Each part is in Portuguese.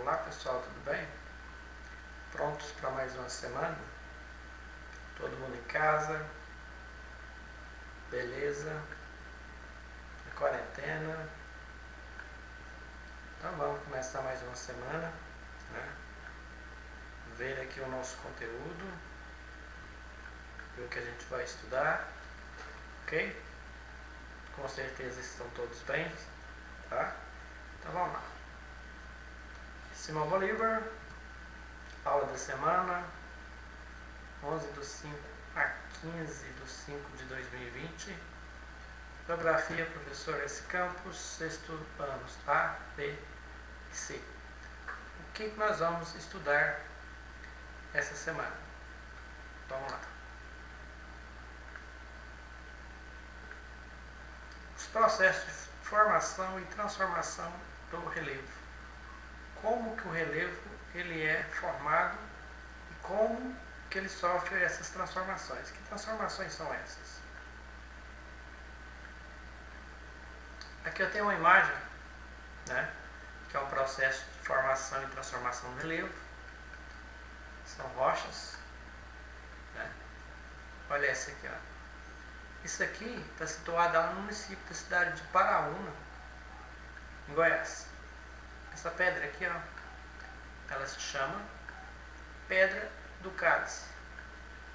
Olá pessoal, tudo bem? Prontos para mais uma semana? Todo mundo em casa? Beleza? Na quarentena? Então vamos começar mais uma semana, né? Ver aqui o nosso conteúdo, ver o que a gente vai estudar, ok? Com certeza estão todos bem, tá? Então vamos lá. Simão Bolívar, aula da semana, 11/5 a 15/5/2020. Geografia, professor S. Campos, sexto anos, A, B e C. O que nós vamos estudar essa semana? Vamos lá. Os processos de formação e transformação do relevo. Como que o relevo ele é formado e como que ele sofre essas transformações. Que transformações são essas? Aqui eu tenho uma imagem, né, que é um processo de formação e transformação do relevo. São rochas, né? Olha essa aqui, ó. Isso aqui está situado lá no município da cidade de Paraúna, em Goiás. Essa pedra aqui, ó, ela se chama Pedra do Cálice.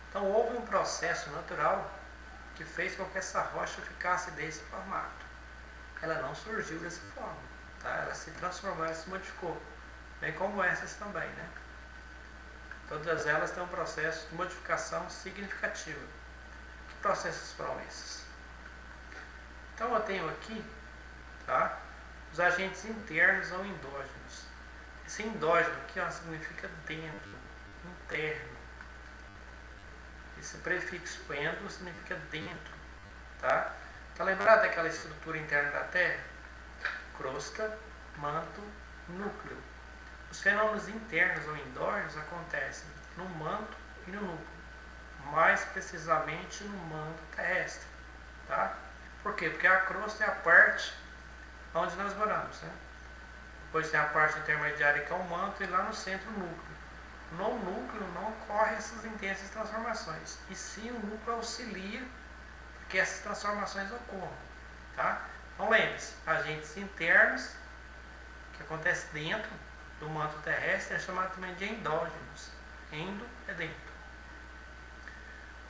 Então houve um processo natural que fez com que essa rocha ficasse desse formato. Ela não surgiu dessa forma, tá? Ela se transformou, ela se modificou, bem como essas também, né? Todas elas têm um processo de modificação significativa. Que processos foram esses? Então eu tenho aqui, tá, os agentes internos ou endógenos. Esse endógeno aqui, ó, significa dentro, interno. Esse prefixo endo significa dentro, tá? Tá lembrado daquela estrutura interna da Terra? Crosta, manto, núcleo. Os fenômenos internos ou endógenos acontecem no manto e no núcleo, mais precisamente no manto terrestre, tá? Por quê? Porque a crosta é a parte onde nós moramos, né? Depois tem a parte intermediária que é o manto e lá no centro o núcleo. No núcleo não ocorrem essas intensas transformações, e sim o núcleo auxilia que essas transformações ocorram, tá? Então lembre-se, agentes internos que acontecem dentro do manto terrestre é chamado também de endógenos. Endo é dentro.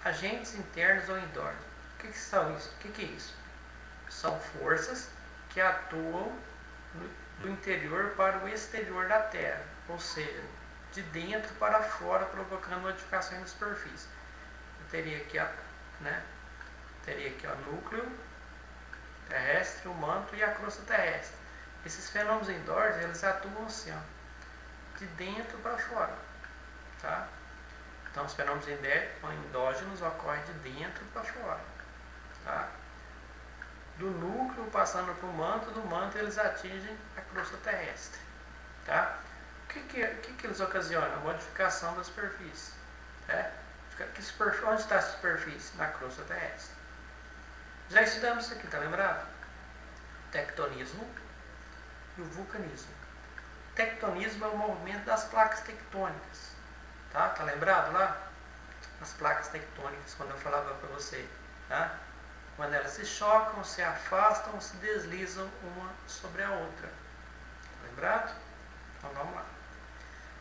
Agentes internos ou endógenos. O que são isso? O que é isso? São forças que atuam do interior para o exterior da Terra, ou seja, de dentro para fora, provocando modificações na superfície. Eu teria aqui, né? Teria aqui o núcleo terrestre, o manto e a crosta terrestre. Esses fenômenos endógenos, eles atuam assim, ó, de dentro para fora, tá? Então os fenômenos endógenos ocorrem de dentro para fora, tá? Do núcleo passando para o manto, do manto eles atingem a crosta terrestre, tá? O que eles ocasionam? A modificação da superfície, né? Onde está a superfície? Na crosta terrestre. Já estudamos isso aqui, tá lembrado? Tectonismo e o vulcanismo. Tectonismo é o movimento das placas tectônicas, tá? Tá lembrado lá? As placas tectônicas, quando eu falava para você, tá? Quando elas se chocam, se afastam ou se deslizam uma sobre a outra. Tá lembrado? Então vamos lá.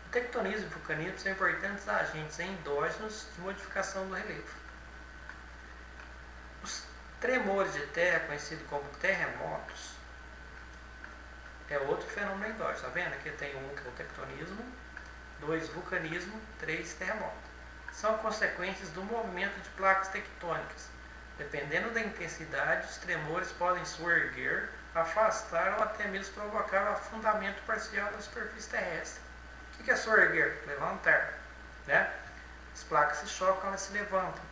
O tectonismo e o vulcanismo são importantes agentes endógenos de modificação do relevo. Os tremores de terra, conhecidos como terremotos, é outro fenômeno endógeno. Tá vendo? Aqui tem um que é o tectonismo, 2 vulcanismo, 3 terremoto. São consequências do movimento de placas tectônicas. Dependendo da intensidade, os tremores podem soerguer, afastar ou até mesmo provocar o afundamento parcial da superfície terrestre. O que é soerguer? Levantar, né? As placas se chocam, elas se levantam.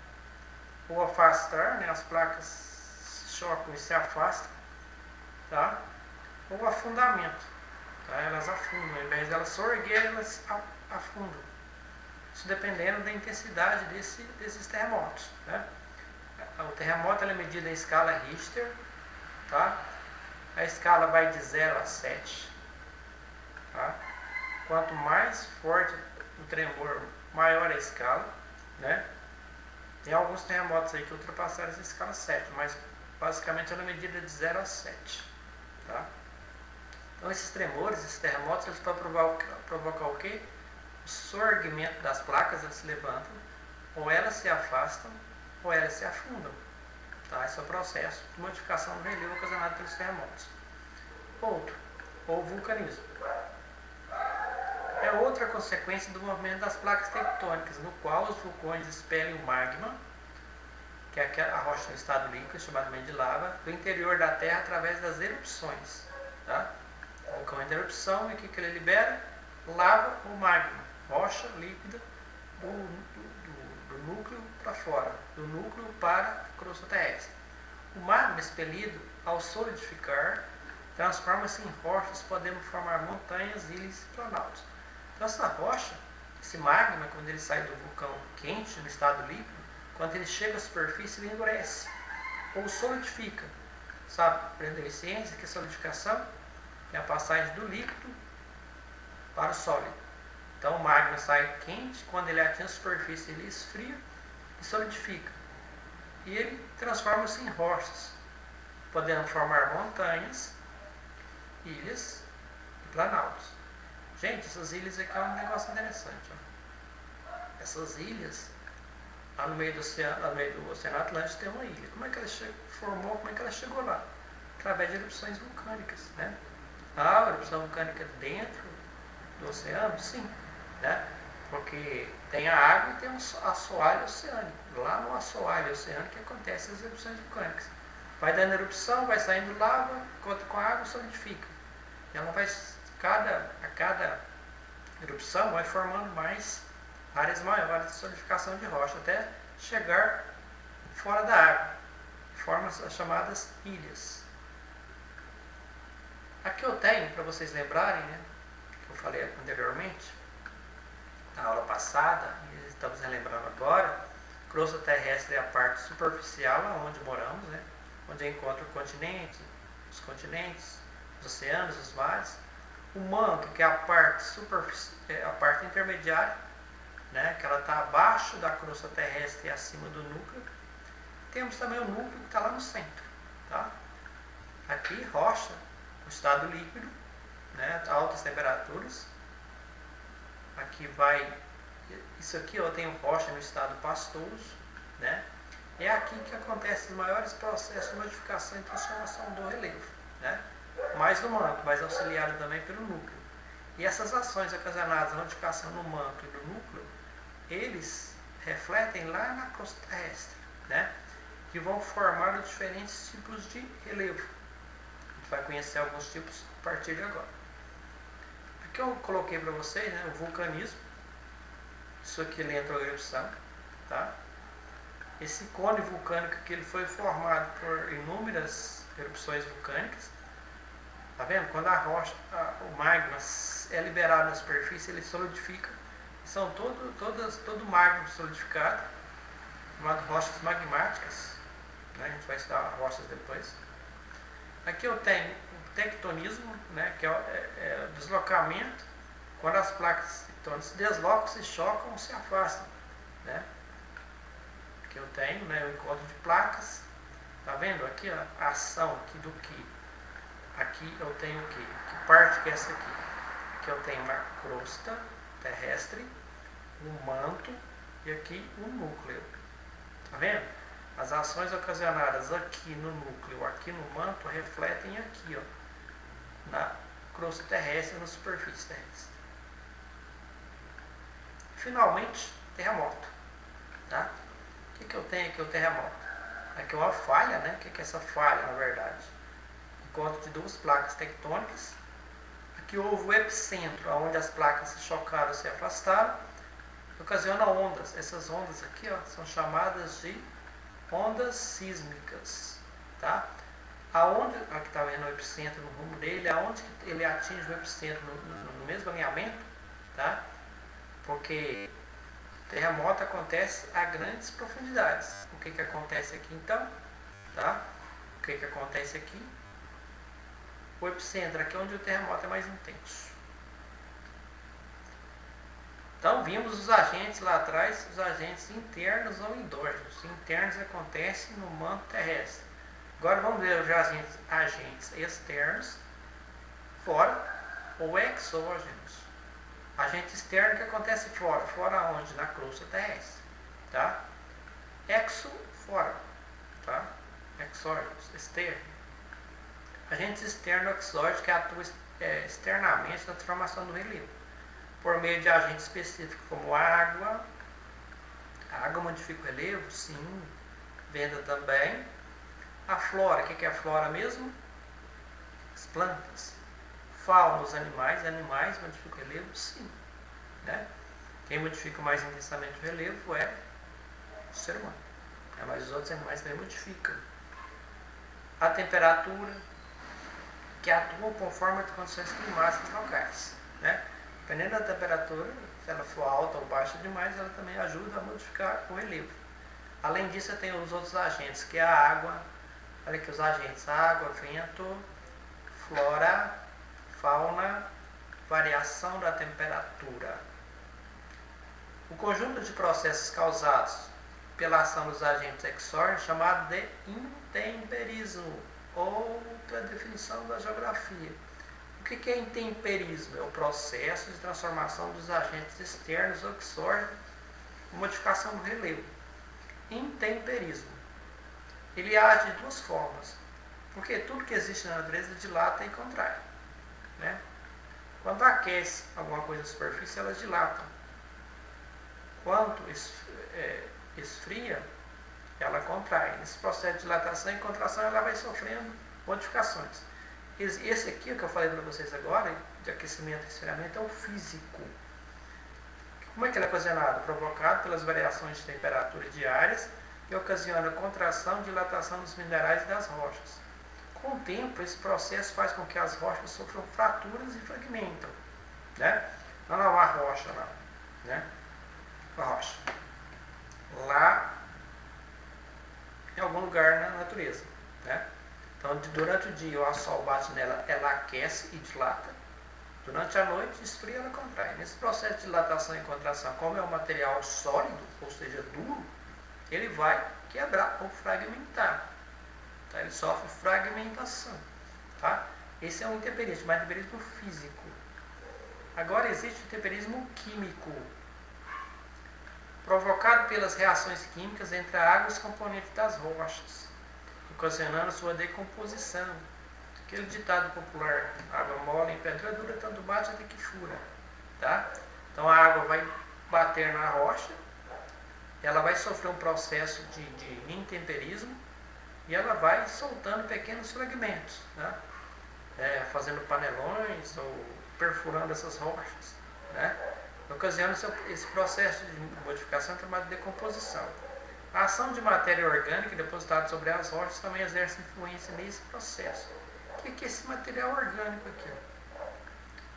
Ou afastar, né? As placas se chocam e se afastam, tá? Ou afundamento, tá? Elas afundam, ao invés de elas soerguer, elas afundam. Isso dependendo da intensidade desses terremotos, né? O terremoto é medido em escala Richter, tá? A escala vai de 0 a 7, tá? quanto mais forte o tremor, maior a escala, né? Tem alguns terremotos aí que ultrapassaram essa escala 7, mas basicamente é uma medida de 0 a 7, tá? Então esses tremores, esses terremotos, eles podem provocar o quê? O sorgimento das placas, elas se levantam, ou elas se afastam, ou elas se afundam, tá? Esse é o processo de modificação do relevo ocasionado pelos terremotos. Outro, ou vulcanismo. É outra consequência do movimento das placas tectônicas, no qual os vulcões expelem o magma, que é a rocha no estado líquido, chamada de lava, do interior da Terra através das erupções. Tá? O vulcão entra em erupção e o que ele libera? Lava ou magma, rocha líquida do núcleo para fora, do núcleo para a crosta terrestre. O magma expelido, ao solidificar, transforma-se em rochas, podendo formar montanhas, ilhas e planaltos. Então essa rocha, esse magma, quando ele sai do vulcão quente, no estado líquido, quando ele chega à superfície, ele endurece ou solidifica. Sabe, aprendeu em ciência que a solidificação é a passagem do líquido para o sólido. Então o magma sai quente, quando ele atinge a superfície, ele esfria e solidifica. E ele transforma-se em rochas, podendo formar montanhas, ilhas e planaltos. Gente, essas ilhas aqui é um negócio interessante. Ó. Essas ilhas, lá no meio do Oceano Atlântico tem uma ilha. Como é que ela formou? Como é que ela chegou lá? Através de erupções vulcânicas, né? A erupção vulcânica dentro do oceano, sim, né? Porque tem a água e tem um assoalho oceânico. Lá no assoalho oceânico que acontecem as erupções vulcânicas. Vai dando erupção, vai saindo lava, enquanto com a água solidifica. E ela vai, a cada erupção vai formando mais áreas maiores de solidificação de rocha, até chegar fora da água. Forma as chamadas ilhas. Aqui eu tenho, para vocês lembrarem, né, que eu falei anteriormente, na aula passada, e estamos relembrando agora, crosta terrestre é a parte superficial, onde moramos, né, onde encontra o continente, os continentes, os oceanos, os mares. O manto, que é a parte intermediária, né, que ela está abaixo da crosta terrestre e acima do núcleo. Temos também o núcleo que está lá no centro. Tá? Aqui, rocha, o estado líquido, né, altas temperaturas. Aqui vai, isso aqui eu tenho rocha no estado pastoso, né? É aqui que acontecem os maiores processos de modificação e transformação do relevo, né? Mais do manto, mas auxiliado também pelo núcleo. E essas ações ocasionadas na modificação no manto e no núcleo, eles refletem lá na crosta terrestre, né? Que vão formar os diferentes tipos de relevo. A gente vai conhecer alguns tipos a partir de agora. O que eu coloquei para vocês, né? O vulcanismo. Isso aqui ele entrou em erupção, tá? Esse cone vulcânico que ele foi formado por inúmeras erupções vulcânicas. Tá vendo? Quando a rocha, o magma é liberado na superfície, ele solidifica. São todo magma solidificado, chamado rochas magmáticas. Né? A gente vai estudar rochas depois. Aqui eu tenho o tectonismo, né? Que é o deslocamento, quando as placas tectônicas se deslocam, se chocam, se afastam. Né? Aqui eu tenho, né, o encontro de placas. Tá vendo? Aqui ó, a ação aqui do que. Aqui eu tenho o quê? Que parte que é essa aqui? Aqui eu tenho uma crosta terrestre, um manto e aqui um núcleo. Tá vendo? As ações ocasionadas aqui no núcleo, aqui no manto, refletem aqui, ó, na crosta terrestre e na superfície terrestre. Finalmente, terremoto. Tá? O que eu tenho aqui? O terremoto. Aqui é uma falha, né? O que é essa falha, na verdade? Encontro de duas placas tectônicas. Aqui houve o epicentro, onde as placas se chocaram, se afastaram, ocasiona ondas. Essas ondas aqui, ó, são chamadas de ondas sísmicas, tá? Aonde, aqui está vendo o epicentro no rumo dele, aonde ele atinge o epicentro no mesmo alinhamento, tá? Porque terremoto acontece a grandes profundidades. O que acontece aqui então, tá? O que acontece aqui? O epicentro aqui é onde o terremoto é mais intenso. Então vimos os agentes lá atrás, os agentes internos ou endógenos. Internos acontecem no manto terrestre. Agora vamos ver os agentes externos, fora, ou exógenos. Agente externo que acontece fora. Fora onde? Na crosta terrestre. Tá? Exo, fora. Tá? Exógenos, externo. Agentes externo ou exógenos que atuam externamente na transformação do relevo. Por meio de agentes específicos como água. A água modifica o relevo? Sim. Venda também. A flora, o que é a flora mesmo? As plantas. Fauna, os animais modificam o relevo? Sim. Né? Quem modifica mais intensamente o relevo é o ser humano. Mas os outros animais também modificam. A temperatura, que atua conforme as condições climáticas locais. Né? Dependendo da temperatura, se ela for alta ou baixa demais, ela também ajuda a modificar o relevo. Além disso, tem os outros agentes, que é a água. Olha aqui os agentes: água, vento, flora, fauna, variação da temperatura. O conjunto de processos causados pela ação dos agentes exógenos é chamado de intemperismo, outra definição da geografia. O que é intemperismo? É o processo de transformação dos agentes externos ou exógenos, modificação do relevo. Intemperismo. Ele age de duas formas, porque tudo que existe na natureza dilata e contrai. Né? Quando aquece alguma coisa na superfície, ela dilata. Quando esfria, ela contrai. Nesse processo de dilatação e contração, ela vai sofrendo modificações. Esse aqui, o que eu falei para vocês agora, de aquecimento e esfriamento, é o físico. Como é que ele é ocasionado? Provocado pelas variações de temperatura diárias e ocasiona contração e dilatação dos minerais e das rochas. Com o tempo, esse processo faz com que as rochas sofram fraturas e fragmentam. Né? Não é uma rocha, não. Né? Uma rocha. Lá, em algum lugar na natureza. Né? Então, durante o dia, o sol bate nela, ela aquece e dilata. Durante a noite, esfria, ela contrai. Nesse processo de dilatação e contração, como é um material sólido, ou seja, duro, ele vai quebrar ou fragmentar. Tá? Ele sofre fragmentação. Tá? Esse é um intemperismo, mas intemperismo físico. Agora existe o intemperismo químico, provocado pelas reações químicas entre a água e os componentes das rochas, ocasionando sua decomposição. Aquele ditado popular: água mole em pedra dura, tanto bate até que fura. Tá? Então a água vai bater na rocha, ela vai sofrer um processo de intemperismo e ela vai soltando pequenos fragmentos, né? Fazendo panelões ou perfurando essas rochas. Né? Ocasionando esse processo de modificação chamado de decomposição. A ação de matéria orgânica depositada sobre as rochas também exerce influência nesse processo. O que é esse material orgânico aqui?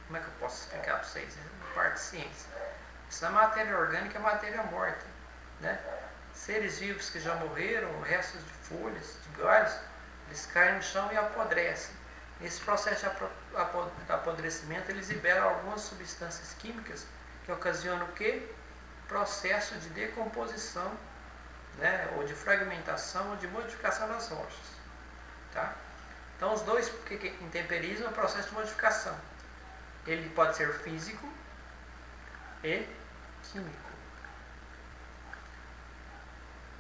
Como é que eu posso explicar para vocês? É parte de ciência. Essa matéria orgânica é matéria morta. Né? Seres vivos que já morreram, restos de folhas, de galhos, eles caem no chão e apodrecem. Nesse processo de apodrecimento, eles liberam algumas substâncias químicas que ocasionam o quê? Processo de decomposição, né? Ou de fragmentação ou de modificação das rochas. Tá? Então, os dois, porque intemperismo é um processo de modificação. Ele pode ser físico e químico.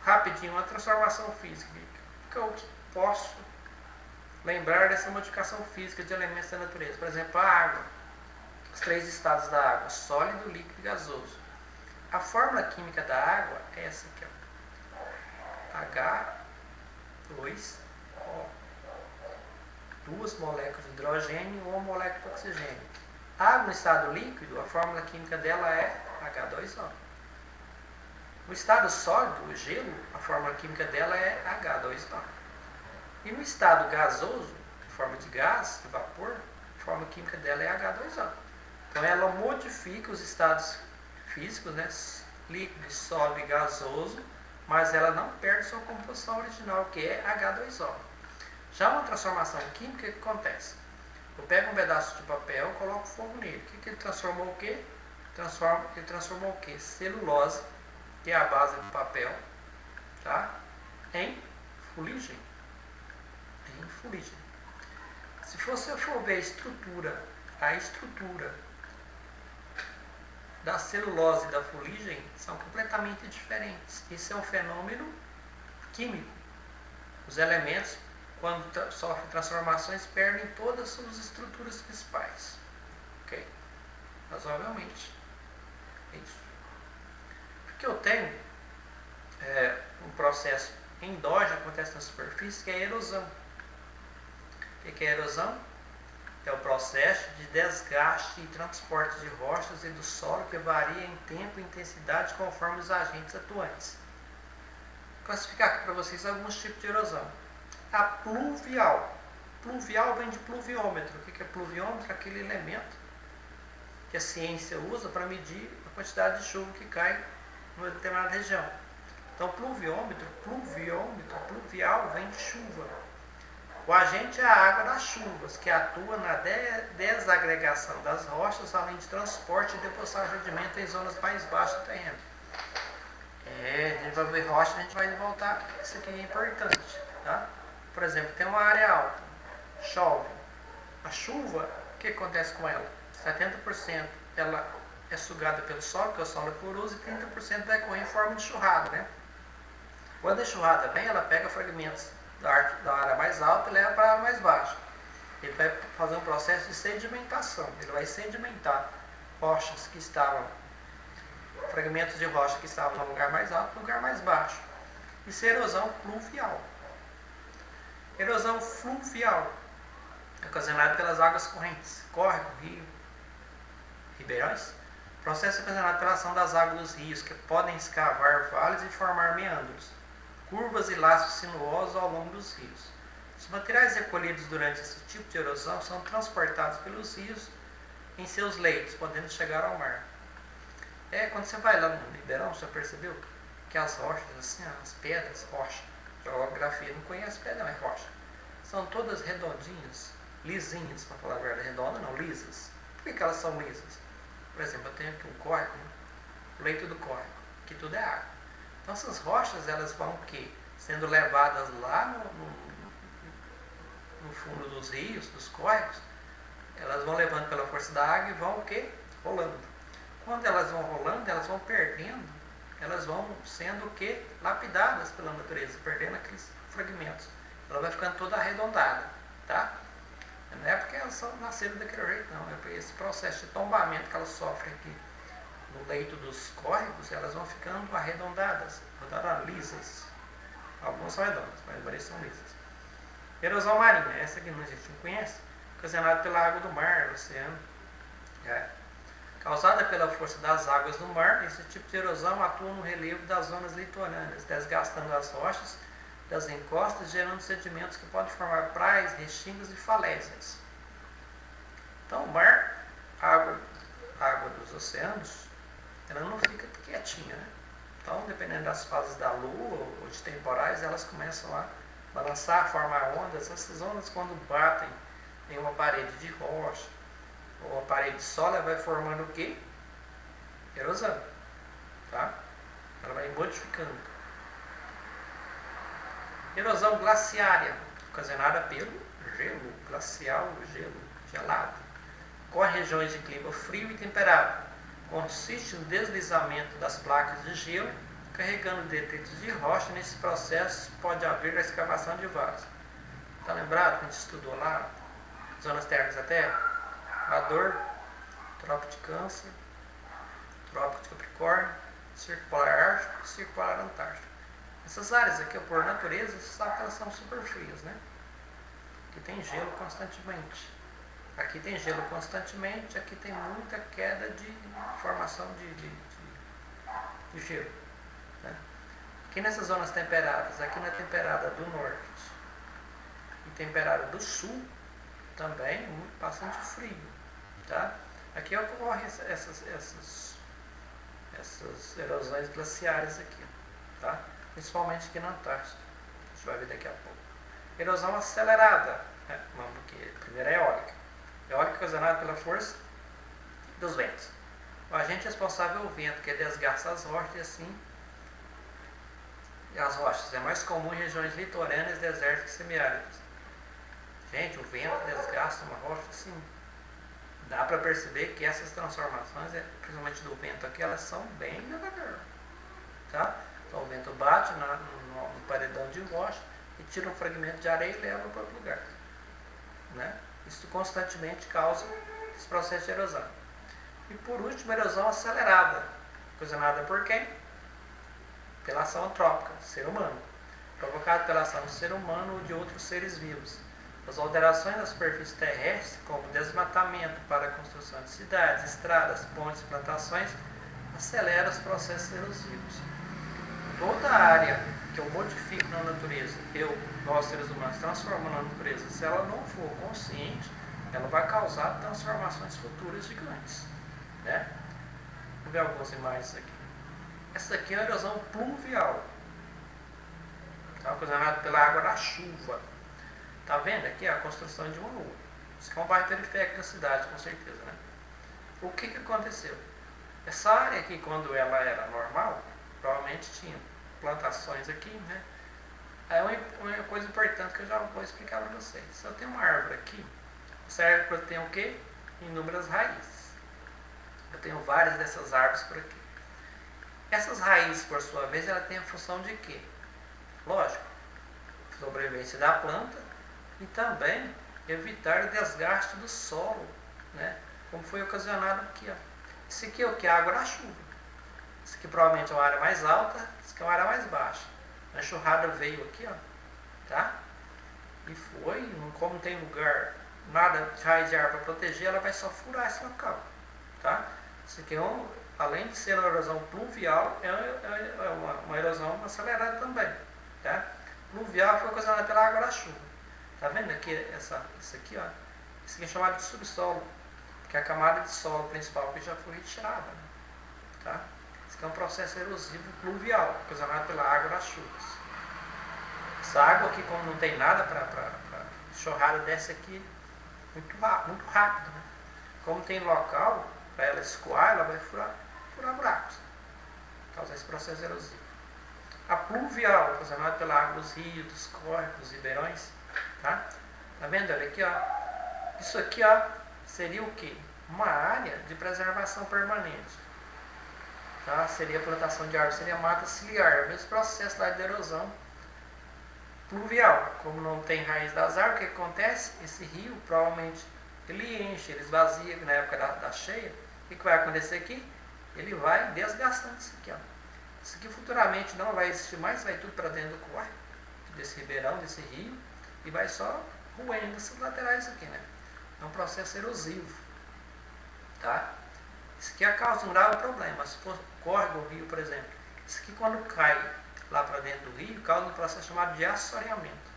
Rapidinho, uma transformação física. O que eu posso lembrar dessa modificação física de elementos da natureza? Por exemplo, a água. Os 3 estados da água: sólido, líquido e gasoso. A fórmula química da água é essa aqui, ó. H2O. 2 moléculas de hidrogênio e 1 molécula de oxigênio. A água no estado líquido, a fórmula química dela é H2O. No estado sólido, o gelo, a fórmula química dela é H2O. E no estado gasoso, em forma de gás, de vapor, a fórmula química dela é H2O. Então ela modifica os estados físicos, né? Líquido, sólido e gasoso, mas ela não perde sua composição original, que é H2O. Já uma transformação química, o que acontece? Eu pego um pedaço de papel, coloco fogo nele. O que ele transformou o quê? ele transformou o que? Celulose, que é a base do papel, tá? Em fuligem. Se você for ver a estrutura da celulose e da fuligem são completamente diferentes. Isso é um fenômeno químico. Os elementos, quando sofrem transformações, perdem todas as suas estruturas principais. Ok? Razoavelmente. É isso. Porque eu tenho um processo endógeno que acontece na superfície, que é a erosão. O que é a erosão? É o processo de desgaste e transporte de rochas e do solo que varia em tempo e intensidade conforme os agentes atuantes. Vou classificar aqui para vocês alguns tipos de erosão. A pluvial. Pluvial vem de pluviômetro. O que é pluviômetro? Aquele elemento que a ciência usa para medir a quantidade de chuva que cai numa determinada região. Então, pluviômetro, pluvial vem de chuva. O agente é a água das chuvas, que atua na desagregação das rochas, além de transporte e deposição de sedimento em zonas mais baixas do terreno. A gente vai ver rocha, a gente vai voltar. Isso aqui é importante. Tá? Por exemplo, tem uma área alta, chove. A chuva, o que acontece com ela? 70% ela é sugada pelo solo, porque o solo é poroso, e 30% vai correr em forma de churrada. Né? Quando a churrada vem, ela pega fragmentos da área mais alta e leva para a área mais baixa. Ele vai fazer um processo de sedimentação. Ele vai sedimentar rochas que estavam, fragmentos de rocha que estavam no lugar mais alto no lugar mais baixo. Isso é erosão pluvial. Erosão fluvial é ocasionada pelas águas correntes, córrego, rio, ribeirões. Processo ocasionado pela ação das águas dos rios, que podem escavar vales e formar meandros, curvas e laços sinuosos ao longo dos rios. Os materiais recolhidos durante esse tipo de erosão são transportados pelos rios em seus leitos, podendo chegar ao mar. Quando você vai lá no Ribeirão, você percebeu que as rochas, assim, as pedras, rocha, geografia não conhece pedra, mas rocha, são todas redondinhas, lisinhas, para falar a verdade, redonda não, lisas. Por que elas são lisas? Por exemplo, eu tenho aqui um córrego, o leito do córrego, que tudo é água. Então essas rochas, elas vão sendo levadas lá no fundo dos rios, dos córregos, elas vão levando pela força da água e vão rolando. Quando elas vão rolando, elas vão perdendo, elas vão sendo lapidadas pela natureza, perdendo aqueles fragmentos. Ela vai ficando toda arredondada, tá? Não é porque elas só nasceram daquele jeito, não. É porque esse processo de tombamento que elas sofrem aqui no leito dos córregos, elas vão ficando arredondadas, lisas. Algumas são redondas, mas a maioria são lisas. Erosão marinha, essa aqui a gente não conhece, ocasionada pela água do mar, do oceano. Causada pela força das águas do mar, esse tipo de erosão atua no relevo das zonas litorâneas, desgastando as rochas das encostas, gerando sedimentos que podem formar praias, restingas e falésias. Então, o mar, a água dos oceanos, ela não fica quietinha, né? Então, dependendo das fases da lua ou de temporais, elas começam a balançar, formar ondas. Essas ondas, quando batem em uma parede de rocha ou uma parede de solo, ela vai formando o quê? Erosão, tá? Ela vai modificando. Erosão glaciária, ocasionada pelo gelo, glacial, gelo, gelado. Ocorre em regiões de clima frio e temperado. Consiste no deslizamento das placas de gelo, carregando detritos de rocha. Nesse processo pode haver a escavação de vasos. Está lembrado que a gente estudou lá, zonas térmicas da Terra? Equador, Trópico de Câncer, Trópico de Capricórnio, Círculo Polar Ártico e Círculo Polar Antártico. Essas áreas aqui, por natureza, você sabe que elas são super frias, né? Aqui tem gelo constantemente. Aqui tem gelo constantemente, aqui tem muita queda de formação de gelo. Né? Aqui nessas zonas temperadas, aqui na temperada do norte e temperada do sul, também bastante frio. Tá? Aqui ocorrem essas erosões glaciares aqui, tá? Principalmente aqui na Antártida. A gente vai ver daqui a pouco. Erosão acelerada, né? Porque primeiro é eólica. Eólica ocasionada pela força dos ventos. O agente responsável é o vento, que desgasta as rochas e assim as rochas. É mais comum em regiões litorâneas, desérticas e semiáridas. Gente, o vento desgasta uma rocha assim. Dá para perceber que essas transformações, principalmente do vento aqui, elas são bem devagar. Tá? Então o vento bate no paredão de rocha e tira um fragmento de areia e leva para outro lugar. Né? Isso constantemente causa esse processo de erosão. E por último, a erosão acelerada, ocasionada por quem? Pela ação antrópica, ser humano, provocada pela ação do ser humano ou de outros seres vivos. As alterações na superfície terrestre, como desmatamento para a construção de cidades, estradas, pontes e plantações, aceleram os processos erosivos. Toda a área que eu modifico na natureza, nós seres humanos, transformamos na natureza, se ela não for consciente, ela vai causar transformações futuras gigantes. Né? Vou ver algumas imagens aqui. Essa aqui é a erosão pluvial, ocasionada pela água da chuva. Tá vendo aqui a construção de uma rua? Isso aqui é um bairro periférico da cidade, com certeza. Né? O que aconteceu? Essa área aqui, quando ela era normal, provavelmente tinha plantações aqui, né? Aí uma coisa importante que eu já vou explicar para vocês. Se eu tenho uma árvore aqui, essa árvore tem o quê? Inúmeras raízes. Eu tenho várias dessas árvores por aqui. Essas raízes, por sua vez, ela tem a função de quê? Lógico, sobrevivência da planta e também evitar o desgaste do solo, né? Como foi ocasionado aqui. Ó. Isso aqui é o que? A água da chuva. Isso aqui provavelmente é uma área mais alta, isso aqui é uma área mais baixa. A enxurrada veio aqui, ó, tá? E foi, como não tem lugar, nada de raiz de árvore para proteger, ela vai só furar esse local, tá? Isso aqui é além de ser uma erosão pluvial, é uma erosão acelerada também, tá? Pluvial foi ocasionada pela água da chuva. Tá vendo aqui, isso aqui, ó? Isso aqui é chamado de subsolo, que é a camada de solo principal que já foi retirada, né? Tá? Isso aqui é um processo erosivo pluvial, ocasionado pela água das chuvas. Essa água aqui, como não tem nada para enxurrada, desce aqui muito rápido, né? Como tem local para ela escoar, ela vai furar buracos, causar esse processo erosivo. A pluvial, ocasionada pela água dos rios, dos córregos, dos ribeirões, tá? Tá vendo? Olha aqui, ó. Isso aqui, ó, seria o quê? Uma área de preservação permanente. Tá? Seria plantação de árvore, seria mata ciliar, o mesmo processo lá de erosão pluvial. Como não tem raiz das árvores, o que acontece? Esse rio, provavelmente, ele enche, ele esvazia na época da cheia. O que vai acontecer aqui? Ele vai desgastando isso aqui, ó. Isso aqui futuramente não vai existir mais, vai tudo para dentro do córrego, desse ribeirão, desse rio, e vai só roendo essas laterais aqui, né? É um processo erosivo, tá? Isso aqui é a causa de um grave problema. Se for córrego ou rio, por exemplo, isso aqui quando cai lá para dentro do rio, causa um processo chamado de assoreamento.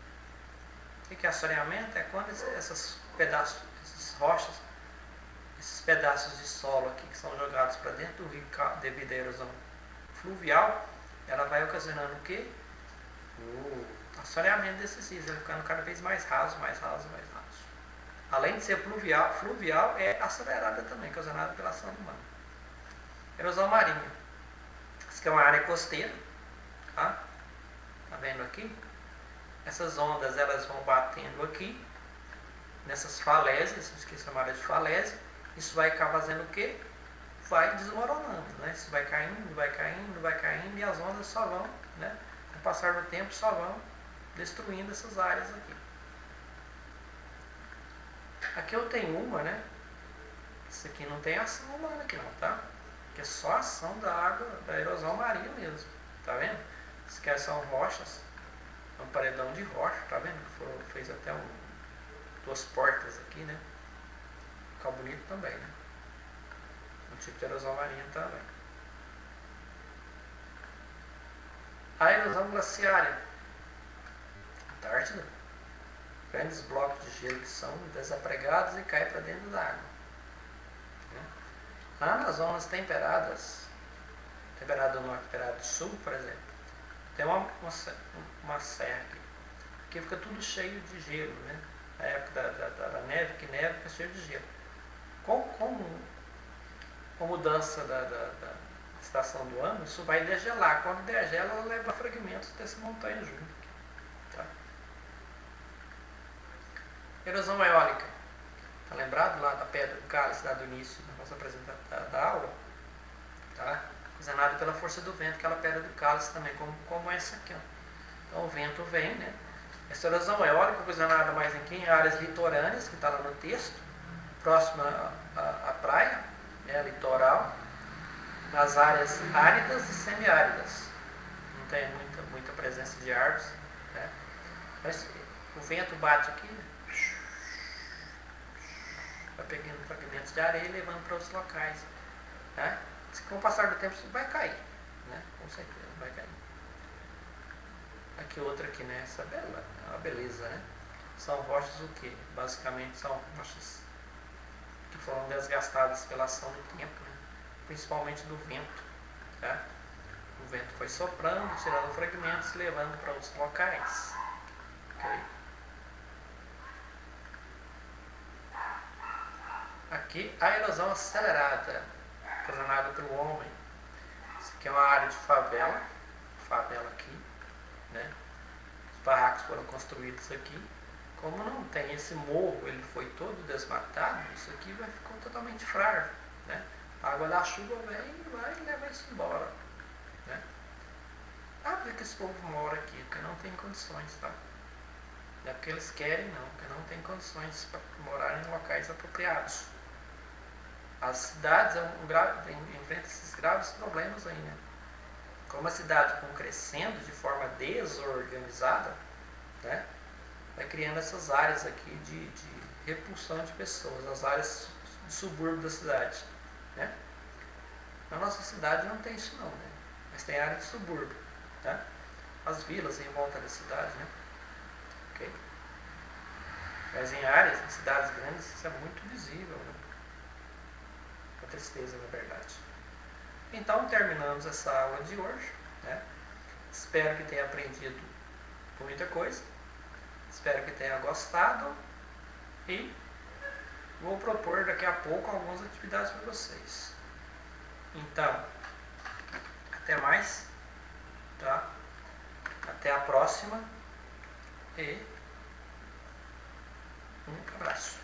O que é assoreamento? É quando esses pedaços, essas rochas, esses pedaços de solo aqui que são jogados para dentro do rio devido à erosão fluvial, ela vai ocasionando o quê? O assoreamento desses rios, ele ficando cada vez mais raso, mais raso, mais raso. Além de ser fluvial é acelerada também, ocasionada pela ação humana. Erosão marinha. Isso aqui é uma área costeira, tá? Tá vendo aqui? Essas ondas, elas vão batendo aqui, nessas falésias, isso aqui é chamada de falésia. Isso vai acabar fazendo o quê? Vai desmoronando, né? Isso vai caindo, vai caindo, vai caindo, e as ondas só vão, né? Com o passar do tempo, só vão destruindo essas áreas aqui. Aqui eu tenho uma, né? Isso aqui não tem ação humana aqui não, tá? Aqui é só a ação da água, da erosão marinha mesmo, tá vendo? Isso aqui são rochas, é um paredão de rocha, tá vendo? Fez até duas portas aqui, né? Fica bonito também, né? Um tipo de erosão marinha também. A erosão glaciária. Antártida. Grandes blocos de gelo que são desapregados e caem para dentro da água. Lá nas zonas temperadas, temperado do norte, temperado do sul, por exemplo, tem uma serra aqui, que fica tudo cheio de gelo, né? Na época da neve, que neve fica cheio de gelo. Como com mudança da estação do ano, isso vai degelar. Quando degela, ela leva fragmentos dessa montanha junto. Tá? Erosão eólica. Está lembrado lá da pedra do cálice, lá do início da nossa apresentação da aula? Tá? Ocasionado pela força do vento, aquela pedra do cálice também, como essa aqui. Ó. Então o vento vem, né? Essa erosão eólica ocasionada mais em áreas litorâneas, que está lá no texto, próxima à praia, né, litoral, nas áreas áridas e semiáridas. Não tem muita presença de árvores. Né? Mas o vento bate aqui, vai pegando fragmentos de areia e levando para outros locais. Né? Com o passar do tempo isso vai cair. Né? Com certeza vai cair. Aqui outra aqui, né? Essa é uma beleza, né? São rochas o quê? Basicamente são rochas que foram desgastadas pela ação do tempo, né? Principalmente do vento. Tá? O vento foi soprando, tirando fragmentos, levando para outros locais. Okay? Aqui a erosão acelerada, ocasionada pelo homem. Isso aqui é uma área de favela aqui, né? Os barracos foram construídos aqui. Como não tem esse morro, ele foi todo desmatado, isso aqui vai ficar totalmente frágil, né? A água da chuva vem e vai levar isso embora, né? Ah, por que esse povo mora aqui? Porque não tem condições, tá? Não é porque eles querem, não, porque não tem condições para morar em locais apropriados. As cidades enfrentam esses graves problemas aí, né? Como a cidade vai crescendo de forma desorganizada, né? Vai criando essas áreas aqui de repulsão de pessoas, as áreas de subúrbio da cidade, né? Na nossa cidade não tem isso não, né? Mas tem área de subúrbio, tá? As vilas em volta da cidade, né? Ok? Mas em áreas, em cidades grandes, isso é muito visível, né? A tristeza, na verdade. Então, terminamos essa aula de hoje, né? Espero que tenha aprendido muita coisa. Espero que tenha gostado. E vou propor daqui a pouco algumas atividades para vocês. Então, até mais. Tá? Até a próxima. E um abraço.